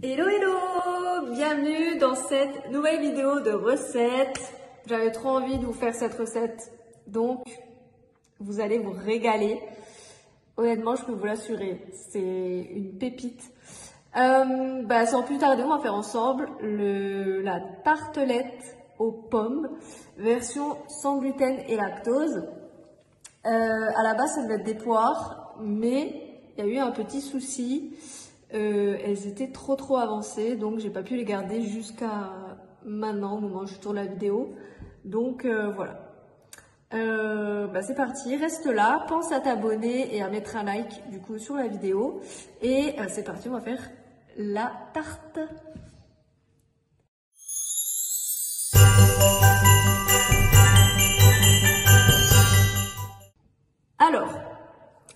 Hello hello, bienvenue dans cette nouvelle vidéo de recette. J'avais trop envie de vous faire cette recette, donc vous allez vous régaler. Honnêtement, je peux vous l'assurer, c'est une pépite. Sans plus tarder, on va faire ensemble la tartelette aux pommes, version sans gluten et lactose. À la base, ça devait être des poires, mais il y a eu un petit souci. Elles étaient trop avancées, donc j'ai pas pu les garder jusqu'à maintenant, au moment où je tourne la vidéo. Donc voilà. C'est parti, reste là, pense à t'abonner et à mettre un like du coup sur la vidéo. Et c'est parti, on va faire la tarte. Alors,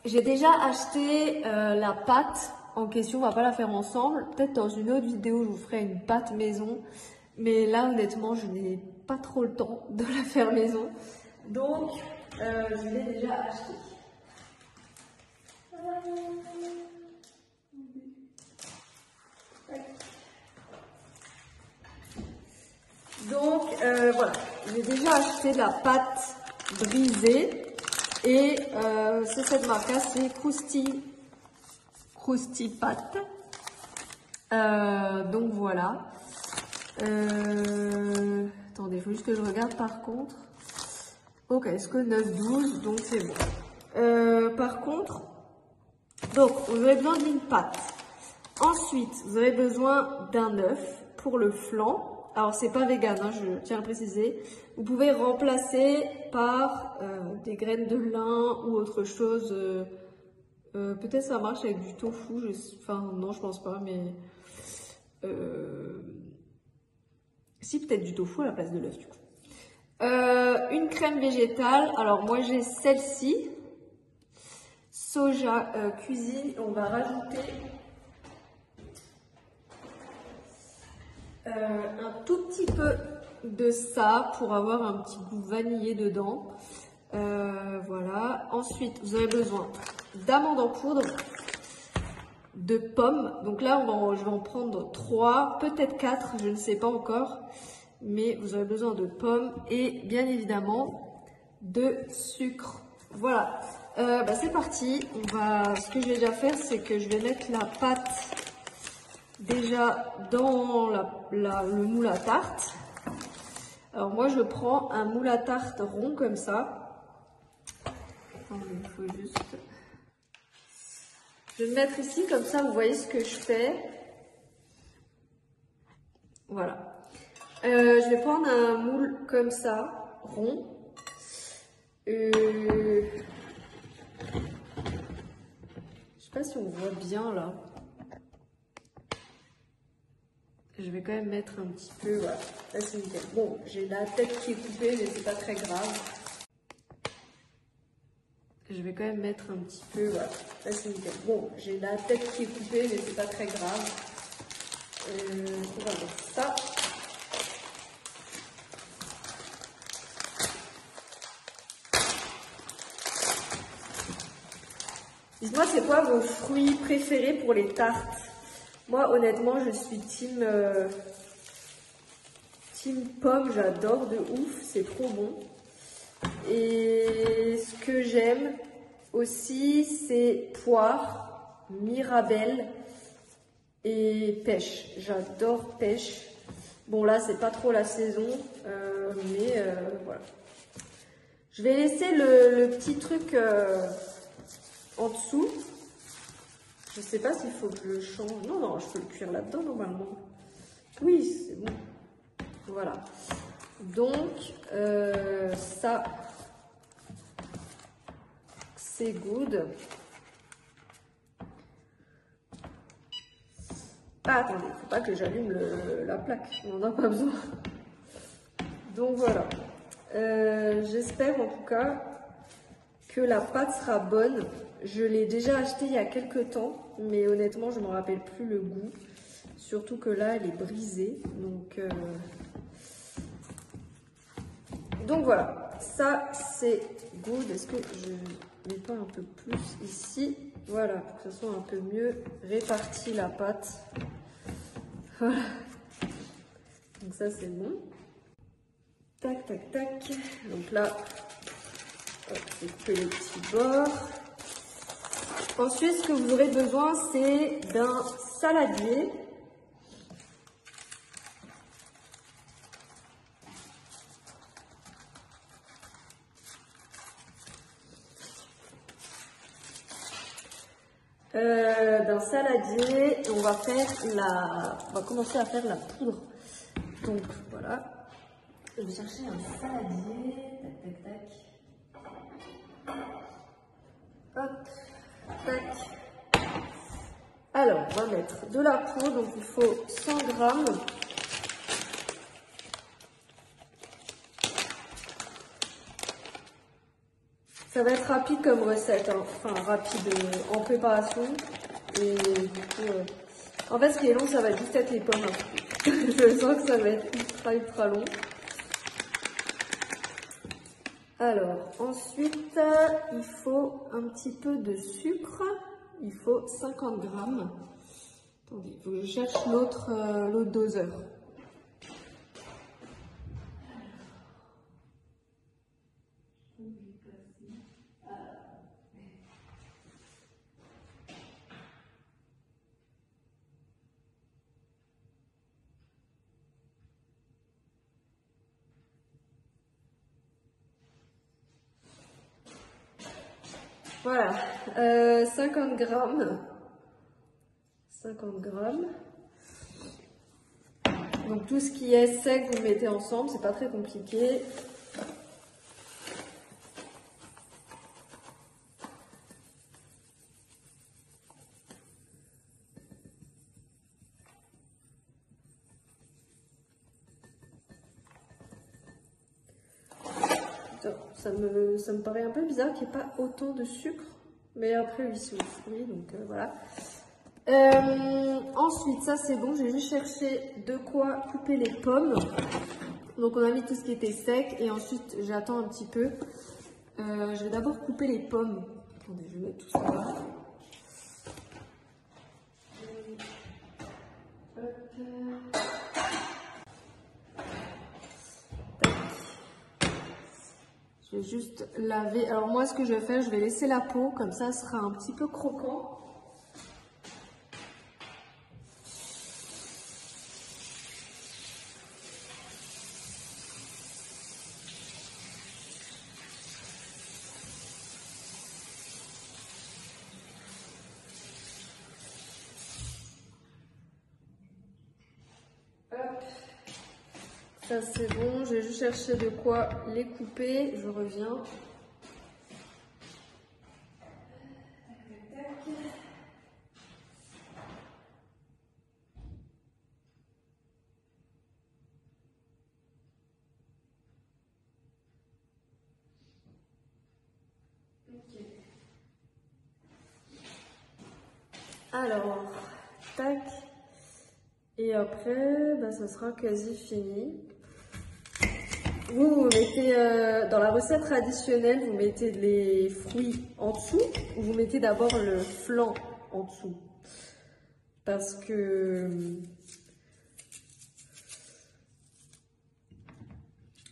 j'ai déjà acheté la pâte en question, on va pas la faire ensemble. Peut-être dans une autre vidéo, je vous ferai une pâte maison. Mais là, honnêtement, je n'ai pas trop le temps de la faire maison. Donc, je l'ai déjà acheté. Donc, voilà. J'ai déjà acheté de la pâte brisée. Et c'est cette marque-là, c'est Krusty Pâte. Donc voilà. Attendez, il faut juste que je regarde par contre. Ok, est-ce que 9-12, donc c'est bon. Par contre, donc vous aurez besoin d'une pâte. Ensuite, vous aurez besoin d'un œuf pour le flan. Alors c'est pas vegan, hein, je tiens à préciser. Vous pouvez remplacer par des graines de lin ou autre chose. Peut-être ça marche avec du tofu. Enfin non, je pense pas, mais si, peut-être du tofu à la place de l'œuf du coup. Une crème végétale. Alors moi j'ai celle-ci, soja cuisine. On va rajouter un tout petit peu de ça pour avoir un petit goût vanillé dedans. Voilà. Ensuite, vous avez besoin d'amandes en poudre, de pommes. Donc là, je vais en prendre 3, peut-être 4, je ne sais pas encore. Mais vous aurez besoin de pommes et bien évidemment de sucre. Voilà. C'est parti. Ce que je vais déjà faire, c'est que je vais mettre la pâte déjà dans le moule à tarte. Alors moi je prends un moule à tarte rond comme ça. Attendez, il faut juste... Je vais me mettre ici comme ça, vous voyez ce que je fais. Voilà. Je vais prendre un moule comme ça, rond. Je sais pas si on voit bien là. Je vais quand même mettre un petit peu, voilà, là c'est nickel. Bon, j'ai la tête qui est coupée, mais c'est pas très grave. Je vais quand même mettre un petit peu, voilà, là c'est nickel. Bon, j'ai la tête qui est coupée, mais c'est pas très grave. On va mettre ça. Dites-moi, c'est quoi vos fruits préférés pour les tartes? Moi, honnêtement, je suis team pomme, j'adore de ouf, c'est trop bon. Et ce que j'aime aussi, c'est poire, mirabelle et pêche. J'adore pêche. Bon, là, c'est pas trop la saison, mais voilà. Je vais laisser le petit truc en dessous. Je sais pas s'il faut que je le change. Non, je peux le cuire là-dedans normalement. Oui, c'est bon. Voilà. Donc, ça, c'est good. Ah, attendez, faut pas que j'allume la plaque. On n'en a pas besoin. Donc voilà. J'espère en tout cas que la pâte sera bonne. Je l'ai déjà achetée il y a quelques temps, mais honnêtement, je ne me rappelle plus le goût. Surtout que là, elle est brisée. Donc voilà, ça c'est good. Est-ce que je mets pas un peu plus ici? Voilà, pour que ce soit un peu mieux réparti la pâte. Voilà. Donc ça c'est bon. Tac, tac, tac. Donc là, j'ai coupé les petits bords. Ensuite, ce que vous aurez besoin, c'est d'un saladier. On va commencer à faire la poudre. Donc voilà, je vais chercher un saladier, tac tac tac, hop, tac. Alors on va mettre de la poudre, donc il faut 100 grammes. Ça va être rapide comme recette, hein. Enfin rapide en préparation. Et du coup, en fait, ce qui est long, ça va juste être les pommes. Je sens que ça va être ultra long. Alors, ensuite, il faut un petit peu de sucre. Il faut 50 grammes. Attendez, il faut que je cherche l'autre doseur. Voilà, 50 grammes. 50 grammes. Donc tout ce qui est sec, vous le mettez ensemble, c'est pas très compliqué. Ça me paraît un peu bizarre qu'il n'y ait pas autant de sucre. Mais après, oui, c'est au fruit, donc voilà. Ensuite, ça c'est bon, j'ai juste cherché de quoi couper les pommes. Donc on a mis tout ce qui était sec et ensuite j'attends un petit peu. Je vais d'abord couper les pommes. Attendez, je vais mettre tout ça là. Je vais juste laver. Alors moi, ce que je vais faire, je vais laisser la peau, comme ça, ce sera un petit peu croquant. Hop. Ça c'est bon, je vais juste chercher de quoi les couper, je reviens. Alors, tac. Et après, bah, ça sera quasi fini. Vous mettez, dans la recette traditionnelle, vous mettez les fruits en dessous ou vous mettez d'abord le flan en dessous? Parce que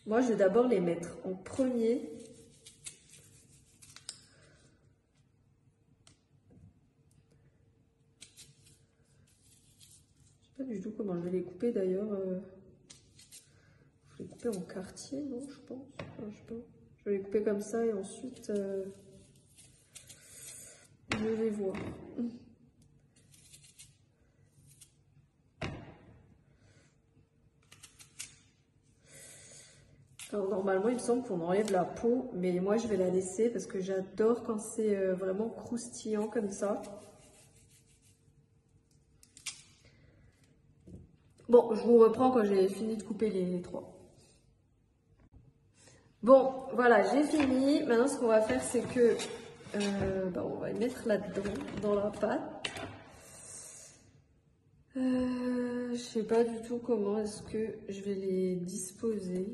moi, je vais d'abord les mettre en premier. Je sais pas du tout comment je vais les couper d'ailleurs. Je vais les couper en quartier, non, je pense. Enfin, je sais pas. Je vais les couper comme ça et ensuite je vais voir. Alors normalement il me semble qu'on enlève la peau, mais moi je vais la laisser parce que j'adore quand c'est vraiment croustillant comme ça. Bon, je vous reprends quand j'ai fini de couper les trois. Bon, voilà, j'ai fini. Maintenant, ce qu'on va faire, c'est que on va les mettre là-dedans, dans la pâte. Je sais pas du tout comment est-ce que je vais les disposer.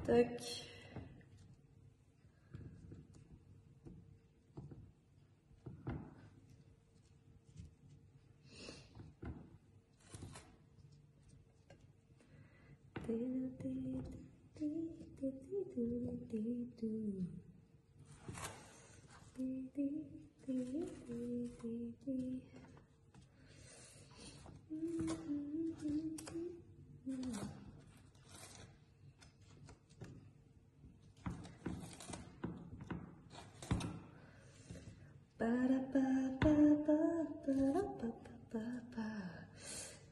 Tac.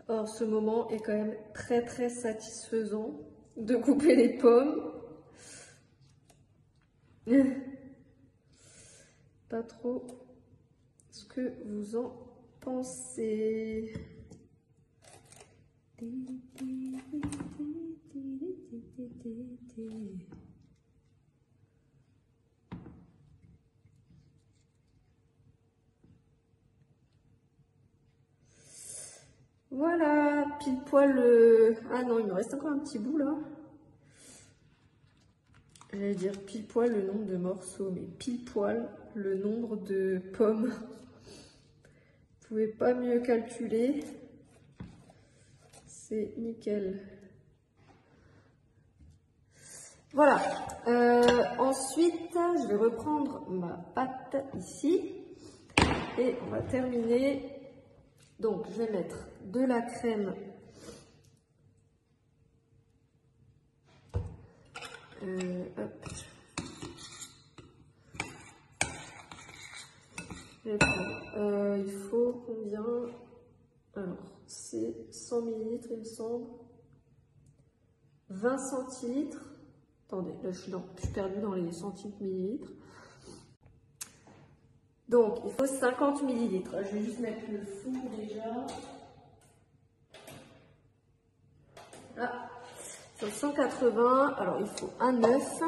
Or, ce moment est quand même très satisfaisant de couper les pommes. Pas trop ce que vous en pensez. Voilà, pile poil le... Ah non, il me reste encore un petit bout là. J'allais dire pile poil le nombre de morceaux, mais pile poil le nombre de pommes. Vous pouvez pas mieux calculer. C'est nickel. Voilà. Ensuite, je vais reprendre ma pâte ici. Et on va terminer. Donc, je vais mettre de la crème. Hop. Il faut combien? Alors, c'est 100 ml, il me semble. 20 centilitres. Attendez, là je suis perdue dans les centilitres millilitres. Donc, il faut 50 ml. Je vais juste mettre le four déjà. Ah, sur 180, alors il faut un œuf.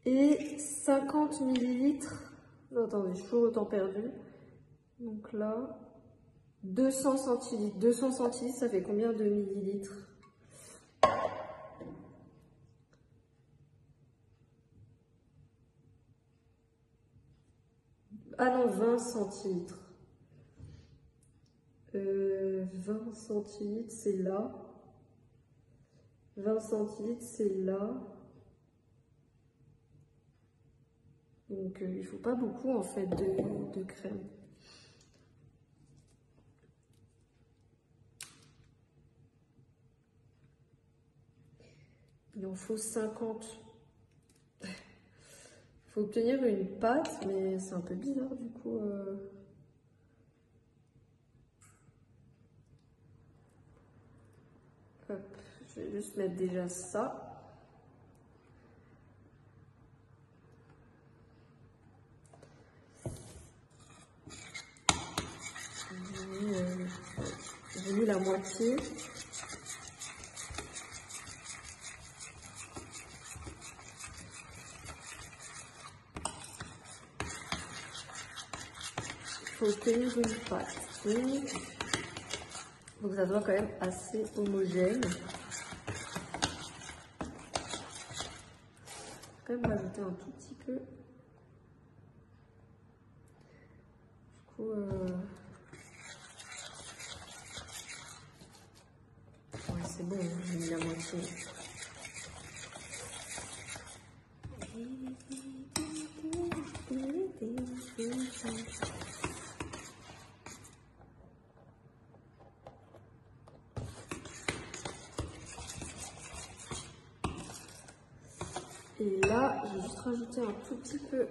Et 50 ml. Attendez, je suis toujours autant perdu. Donc là, 200 centilitres. 200 centilitres, ça fait combien de millilitres? Ah non, 20 centilitres. 20 centilitres, c'est là. 20 centilitres, c'est là. Donc, il ne faut pas beaucoup, en fait, de crème. Il en faut 50. Il faut obtenir une pâte, mais c'est un peu bizarre, du coup. Hop, je vais juste mettre déjà ça. J'ai mis la moitié. Il faut obtenir une pâte. Donc ça doit quand même assez homogène. Je vais quand même rajouter un tout petit peu. Du coup, ouais, c'est bon, j'ai mis la moitié. Et là, je vais juste rajouter un tout petit peu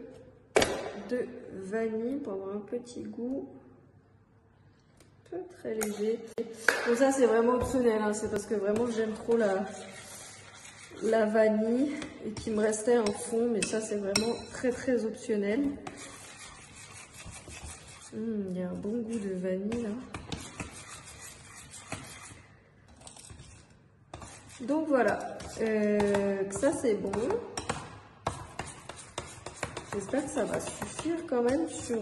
de vanille pour avoir un petit goût un peu très léger. Donc ça, c'est vraiment optionnel, hein. C'est parce que vraiment j'aime trop la vanille et qu'il me restait un fond, mais ça, c'est vraiment très optionnel. Il y a un bon goût de vanille là. Donc voilà, ça c'est bon. J'espère que ça va suffire quand même sur...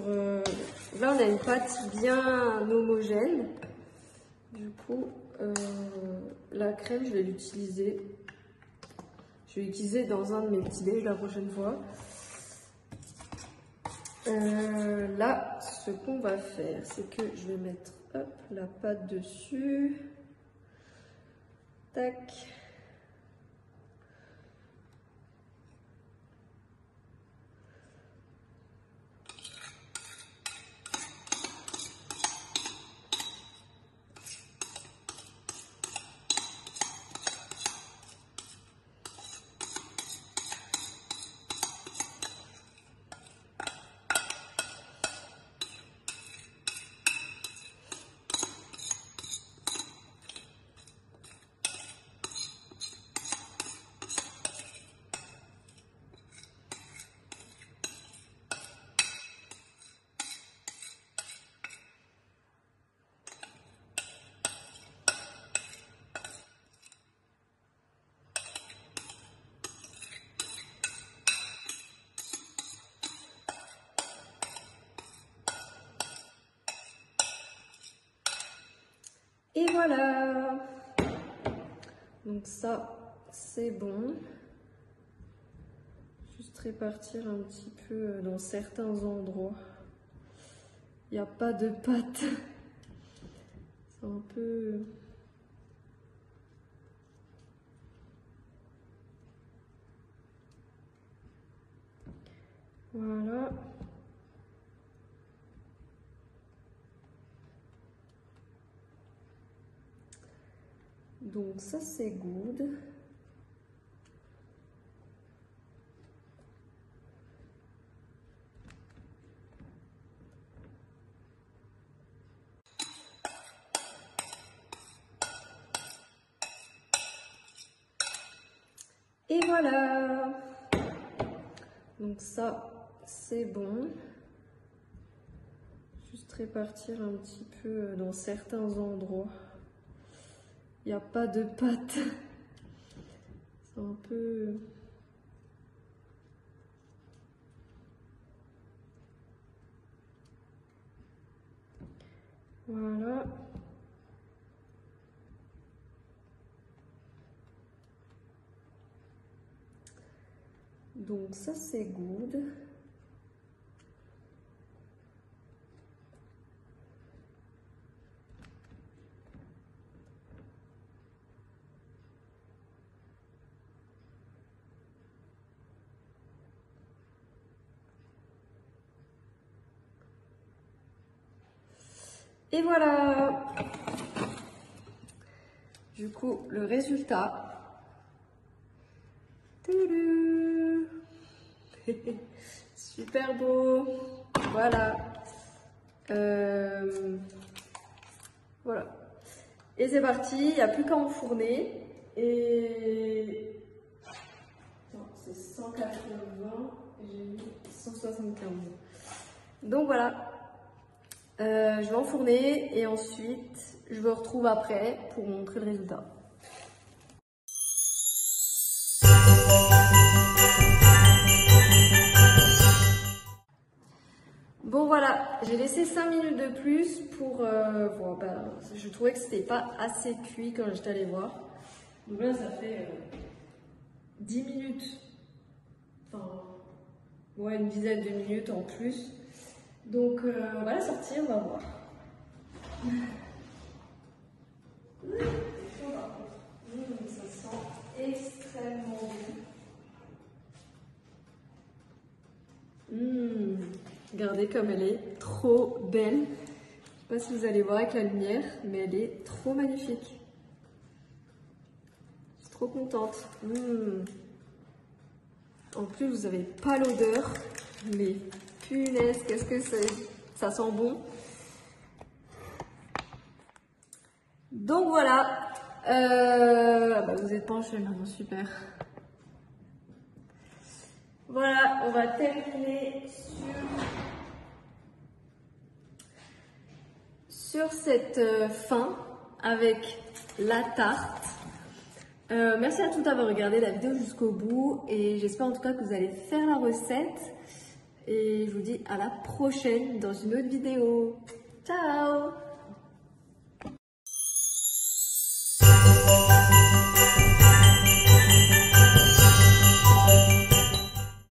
Là, on a une pâte bien homogène. Du coup, la crème, je vais l'utiliser. Je vais l'utiliser dans un de mes petits déj la prochaine fois. Là, ce qu'on va faire, c'est que je vais mettre hop, la pâte dessus. Tac. Et voilà. Donc ça, c'est bon. Juste répartir un petit peu dans certains endroits. Il n'y a pas de pâte. C'est un peu... Voilà. Donc ça, c'est good. Et voilà. Donc ça, c'est bon. Juste répartir un petit peu dans certains endroits. Il n'y a pas de pâte. C'est un peu... Voilà. Donc ça, c'est good. Et voilà. Du coup, le résultat. Super beau. Voilà. Voilà. Et c'est parti. Il n'y a plus qu'à enfourner. Et... c'est 180. J'ai mis 175. Donc voilà. Je vais enfourner et ensuite je vous retrouve après pour vous montrer le résultat. Bon voilà, j'ai laissé 5 minutes de plus pour... bon, je trouvais que c'était pas assez cuit quand j'étais allée voir. Donc là ça fait 10 minutes, enfin ouais, une dizaine de minutes en plus. Donc on va la sortir, on va voir. Ça sent extrêmement bon. Regardez comme elle est trop belle. Je ne sais pas si vous allez voir avec la lumière, mais elle est trop magnifique. Je suis trop contente. En plus, vous n'avez pas l'odeur, mais punaise, qu'est-ce que c'est? Ça sent bon. Donc voilà. Vous êtes penchés maintenant, super. Voilà, on va terminer sur cette fin avec la tarte. Merci à tous d'avoir regardé la vidéo jusqu'au bout et j'espère en tout cas que vous allez faire la recette. Et je vous dis à la prochaine dans une autre vidéo. Ciao!